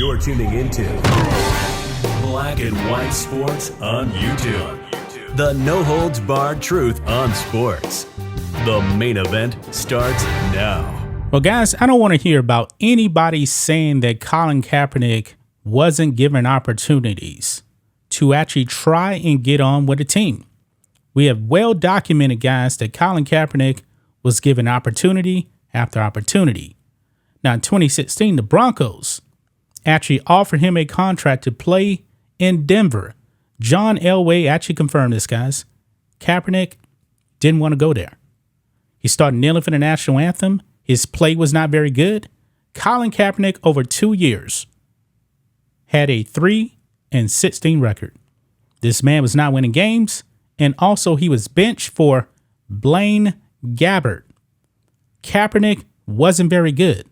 You're tuning into Black and White Sports on YouTube. The no-holds-barred truth on sports. The main event starts now. Well, guys, I don't want to hear about anybody saying that Colin Kaepernick wasn't given opportunities to actually try and get on with a team. We have well documented, guys, that Colin Kaepernick was given opportunity after opportunity. Now, in 2016, the Broncos actually offered him a contract to play in Denver. John Elway actually confirmed this, guys. Kaepernick didn't want to go there. He started kneeling for the national anthem. His play was not very good. Colin Kaepernick, over 2 years, had a 3-16 record. This man was not winning games, and also he was benched for Blaine Gabbert. Kaepernick wasn't very good,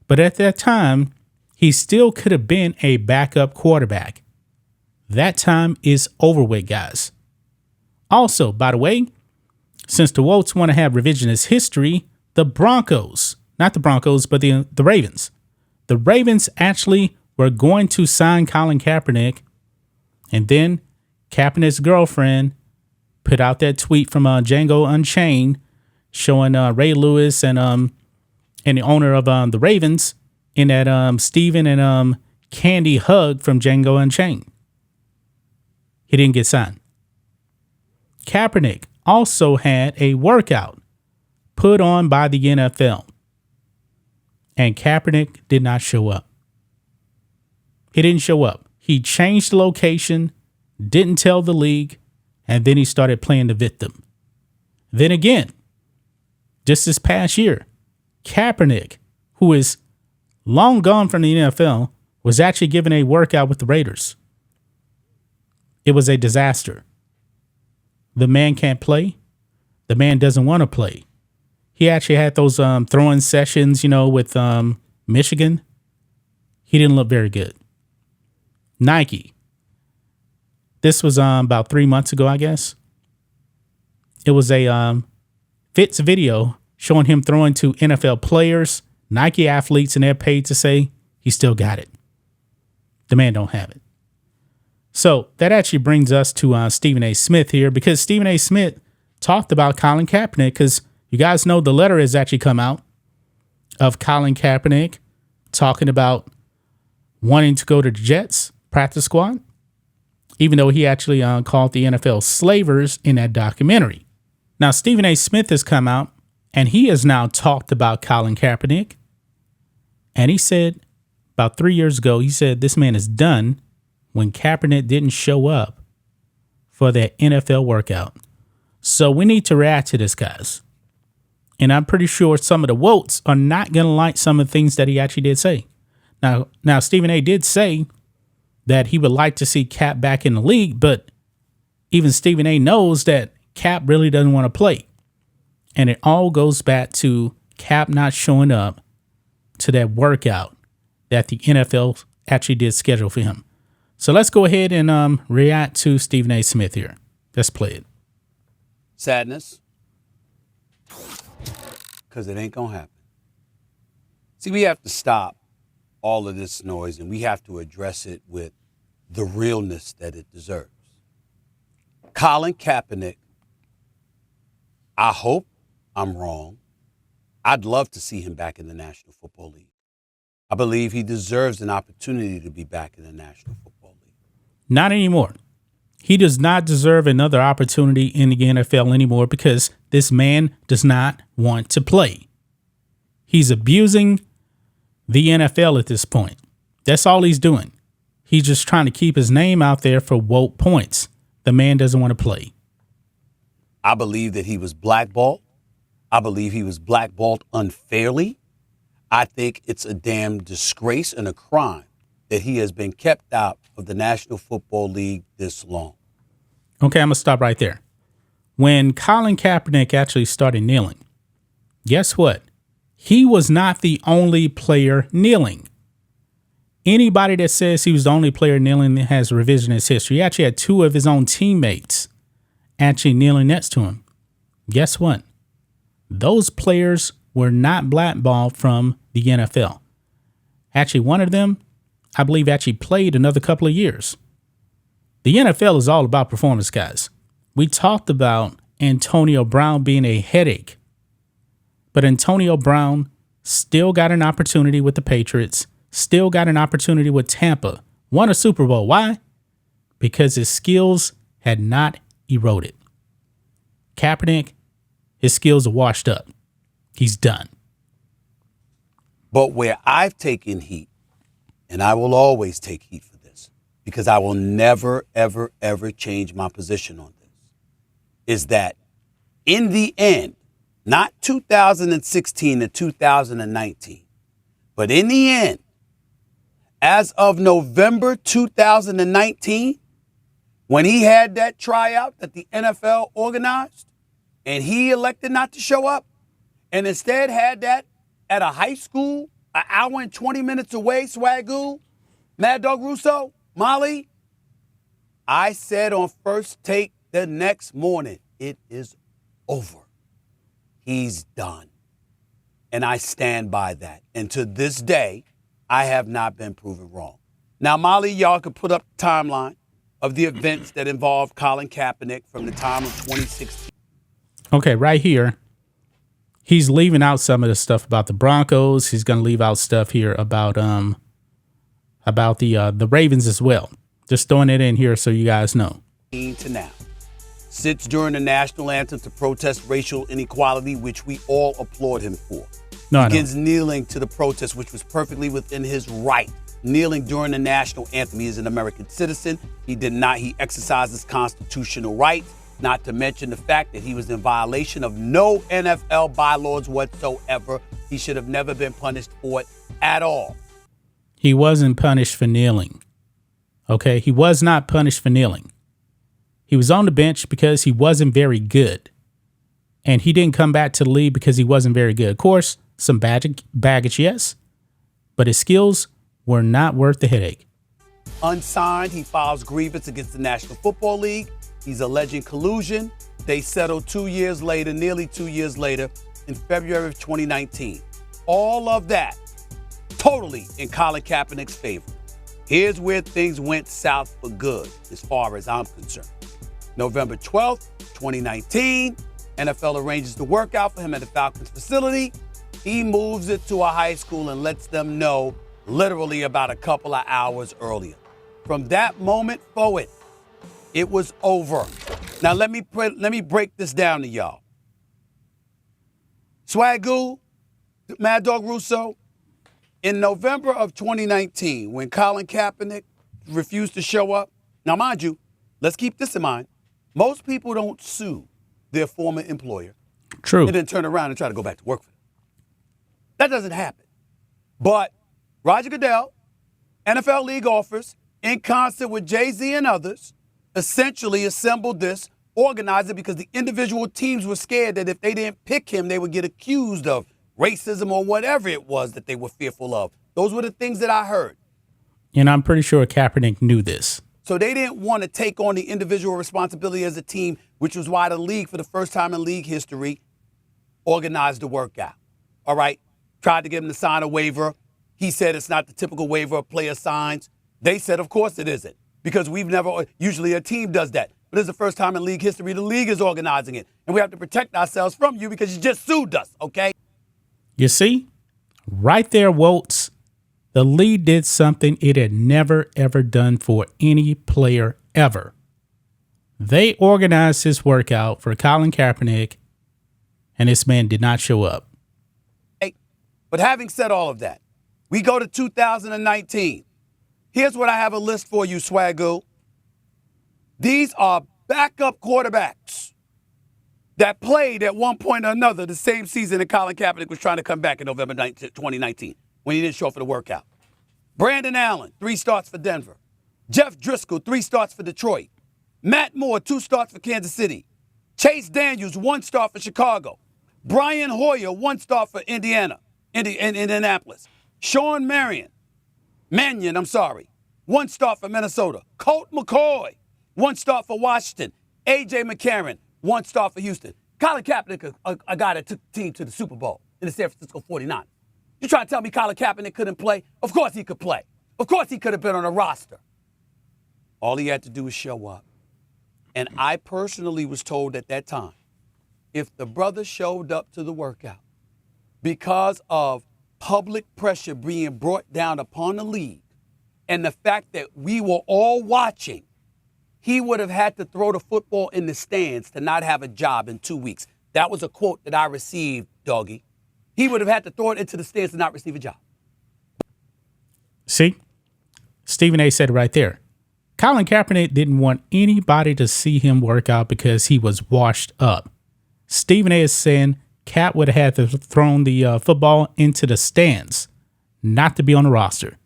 but at that time, he still could have been a backup quarterback. That time is over with, guys. Also, by the way, since the WOKES want to have revisionist history, the Broncos, not the Broncos, but the Ravens. The Ravens actually were going to sign Colin Kaepernick, and then Kaepernick's girlfriend put out that tweet from Django Unchained showing Ray Lewis and the owner of the Ravens in that Steven and Candy hug from Django Unchained. He didn't get signed. Kaepernick also had a workout put on by the NFL, and Kaepernick did not show up. He didn't show up. He changed the location, didn't tell the league, and then he started playing the victim. Then again, just this past year, Kaepernick, who is long gone from the NFL, was actually given a workout with the Raiders. It was a disaster. The man can't play. The man doesn't want to play. He actually had those throwing sessions, with Michigan. He didn't look very good. Nike. This was about 3 months ago, I guess. It was a Fitz video showing him throwing to NFL players, Nike athletes, and they're paid to say he still got it. The man don't have it. So that actually brings us to Stephen A. Smith here, because Stephen A. Smith talked about Colin Kaepernick, because you guys know the letter has actually come out of Colin Kaepernick talking about wanting to go to the Jets practice squad, even though he actually called the NFL slavers in that documentary. Now, Stephen A. Smith has come out, and he has now talked about Colin Kaepernick. And he said about 3 years ago, he said this man is done when Kaepernick didn't show up for that NFL workout. So we need to react to this, guys. And I'm pretty sure some of the WOKES are not going to like some of the things that he actually did say. Now, Stephen A. did say that he would like to see Cap back in the league, but even Stephen A. knows that Cap really doesn't want to play. And it all goes back to Cap not showing up to that workout that the NFL actually did schedule for him. So let's go ahead and react to Stephen A. Smith here. Let's play it. Sadness, because it ain't going to happen. See, we have to stop all of this noise, and we have to address it with the realness that it deserves. Colin Kaepernick, I hope I'm wrong. I'd love to see him back in the National Football League. I believe he deserves an opportunity to be back in the National Football League. Not anymore. He does not deserve another opportunity in the NFL anymore, because this man does not want to play. He's abusing the NFL at this point. That's all he's doing. He's just trying to keep his name out there for woke points. The man doesn't want to play. I believe that he was blackballed. I believe he was blackballed unfairly. I think it's a damn disgrace and a crime that he has been kept out of the National Football League this long. Okay, I'm going to stop right there. When Colin Kaepernick actually started kneeling, guess what? He was not the only player kneeling. Anybody that says he was the only player kneeling has revisionist history. He actually had two of his own teammates actually kneeling next to him. Guess what? Those players were not blackballed from the NFL. Actually, one of them I believe actually played another couple of years. The NFL is all about performance, guys. We talked about Antonio Brown being a headache, but Antonio Brown still got an opportunity with the Patriots, still got an opportunity with Tampa, won a Super Bowl. Why? Because his skills had not eroded. Kaepernick, his skills are washed up. He's done. But where I've taken heat, and I will always take heat for this, because I will never, ever, ever change my position on this, is that in the end, not 2016 to 2019, but in the end, as of November 2019, when he had that tryout that the NFL organized, and he elected not to show up, and instead had that at a high school, an hour and 20 minutes away, Swagoo, Mad Dog Russo, Molly, I said on First Take the next morning, it is over. He's done. And I stand by that. And to this day, I have not been proven wrong. Now, Molly, y'all could put up the timeline of the events that involved Colin Kaepernick from the time of 2016. Okay, right here. He's leaving out some of the stuff about the Broncos. He's going to leave out stuff here about the Ravens as well. Just throwing it in here so you guys know. To now, sits during the national anthem to protest racial inequality, which we all applaud him for. Begins kneeling to the protest, which was perfectly within his right. Kneeling during the national anthem. He is an American citizen. He exercised his constitutional right. Not to mention the fact that he was in violation of no NFL bylaws whatsoever. He should have never been punished for it at all. He wasn't punished for kneeling. Okay, he was not punished for kneeling. He was on the bench because he wasn't very good. And he didn't come back to the league because he wasn't very good. Of course, some baggage, yes. But his skills were not worth the headache. Unsigned, he files grievance against the National Football League. He's alleging collusion. They settled 2 years later, nearly 2 years later, in February of 2019. All of that totally in Colin Kaepernick's favor. Here's where things went south for good, as far as I'm concerned. November 12th, 2019, NFL arranges the workout for him at the Falcons facility. He moves it to a high school and lets them know literally about a couple of hours earlier. From that moment forward, it was over. Now let me break this down to y'all. Swagoo, Mad Dog Russo, in November of 2019, when Colin Kaepernick refused to show up, now mind you, let's keep this in mind. Most people don't sue their former employer. True. And then turn around and try to go back to work for them. That doesn't happen. But Roger Goodell, NFL league offers, in concert with Jay-Z and others, essentially assembled this, organized it because the individual teams were scared that if they didn't pick him, they would get accused of racism or whatever it was that they were fearful of. Those were the things that I heard. And I'm pretty sure Kaepernick knew this. So they didn't want to take on the individual responsibility as a team, which was why the league, for the first time in league history, organized the workout. All right? Tried to get him to sign a waiver. He said it's not the typical waiver a player signs. They said, of course it isn't, because usually a team does that. But this is the first time in league history the league is organizing it. And we have to protect ourselves from you because you just sued us, okay? You see, right there, Wokes, the league did something it had never, ever done for any player ever. They organized this workout for Colin Kaepernick, and this man did not show up. Hey, but having said all of that, we go to 2019. Here's what I have a list for you, Swagoo. These are backup quarterbacks that played at one point or another the same season that Colin Kaepernick was trying to come back in November 2019 when he didn't show up for the workout. Brandon Allen, 3 starts for Denver. Jeff Driscoll, 3 starts for Detroit. Matt Moore, 2 starts for Kansas City. Chase Daniels, 1 start for Chicago. Brian Hoyer, 1 start for Indianapolis. Sean Mannion, 1 start for Minnesota. Colt McCoy, 1 start for Washington. A.J. McCarron, 1 start for Houston. Colin Kaepernick, a guy that took the team to the Super Bowl in the San Francisco 49ers. You trying to tell me Colin Kaepernick couldn't play? Of course he could play. Of course he could have been on a roster. All he had to do was show up. And I personally was told at that time, if the brother showed up to the workout because of public pressure being brought down upon the league and the fact that we were all watching, he would have had to throw the football in the stands to not have a job in 2 weeks. That was a quote that I received, Doggy. He would have had to throw it into the stands to not receive a job. See? Stephen A. said it right there. Colin Kaepernick didn't want anybody to see him work out because he was washed up. Stephen A. is saying Cap would have had to have thrown the football into the stands, not to be on the roster.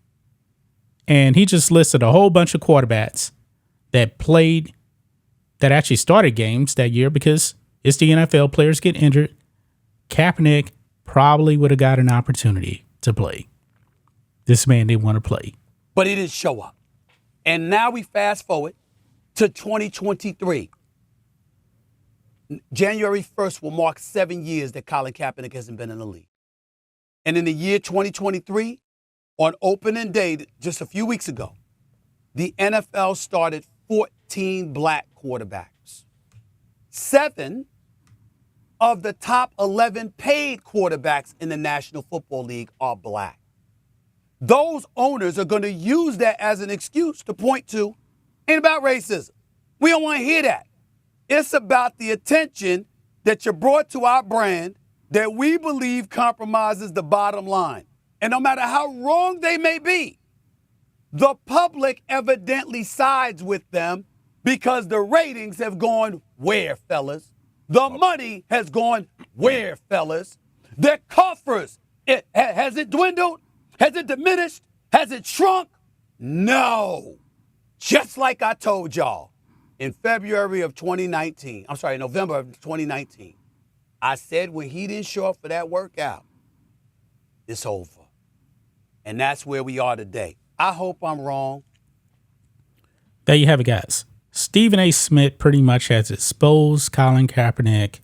And he just listed a whole bunch of quarterbacks that actually started games that year because it's the NFL. Players get injured. Kaepernick probably would have got an opportunity to play. This man didn't want to play. But he didn't show up. And now we fast forward to 2023. January 1st will mark 7 years that Colin Kaepernick hasn't been in the league. And in the year 2023, on opening day, just a few weeks ago, the NFL started 14 black quarterbacks. 7 of the top 11 paid quarterbacks in the National Football League are black. Those owners are going to use that as an excuse to point to, ain't about racism. We don't want to hear that. It's about the attention that you brought to our brand that we believe compromises the bottom line. And no matter how wrong they may be, the public evidently sides with them because the ratings have gone where, fellas? The money has gone where, fellas? Their coffers, has it dwindled? Has it diminished? Has it shrunk? No. Just like I told y'all in November of 2019, I said when he didn't show up for that workout, it's over. And that's where we are today. I hope I'm wrong. There you have it, guys. Stephen A. Smith pretty much has exposed Colin Kaepernick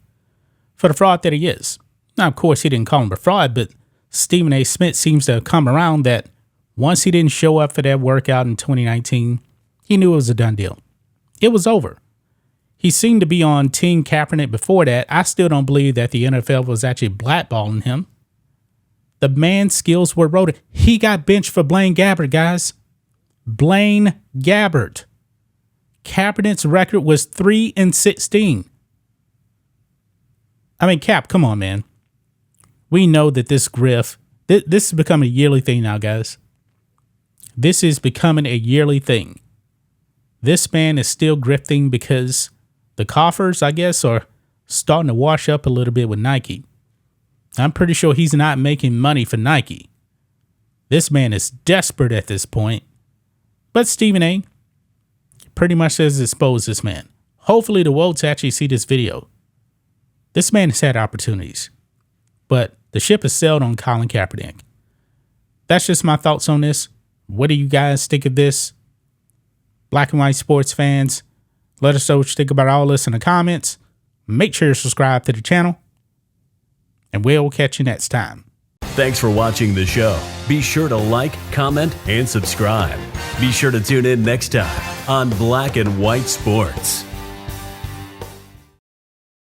for the fraud that he is. Now, of course, he didn't call him a fraud, but Stephen A. Smith seems to have come around that once he didn't show up for that workout in 2019, he knew it was a done deal. It was over. He seemed to be on Team Kaepernick before that. I still don't believe that the NFL was actually blackballing him. The man's skills were eroded. He got benched for Blaine Gabbert, guys. Blaine Gabbert. Kaepernick's record was 3-16. I mean, Cap, come on, man. We know that this grift, this is becoming a yearly thing now, guys. This is becoming a yearly thing. This man is still grifting because the coffers, I guess, are starting to wash up a little bit with Nike. I'm pretty sure he's not making money for Nike. This man is desperate at this point. But Stephen A. pretty much has exposed this man. Hopefully the WOKES actually see this video. This man has had opportunities, but the ship has sailed on Colin Kaepernick. That's just my thoughts on this. What do you guys think of this? Black and white sports fans, let us know what you think about all this in the comments. Make sure you subscribe to the channel, and we'll catch you next time. Thanks for watching the show. Be sure to like, comment, and subscribe. Be sure to tune in next time on Black and White Sports.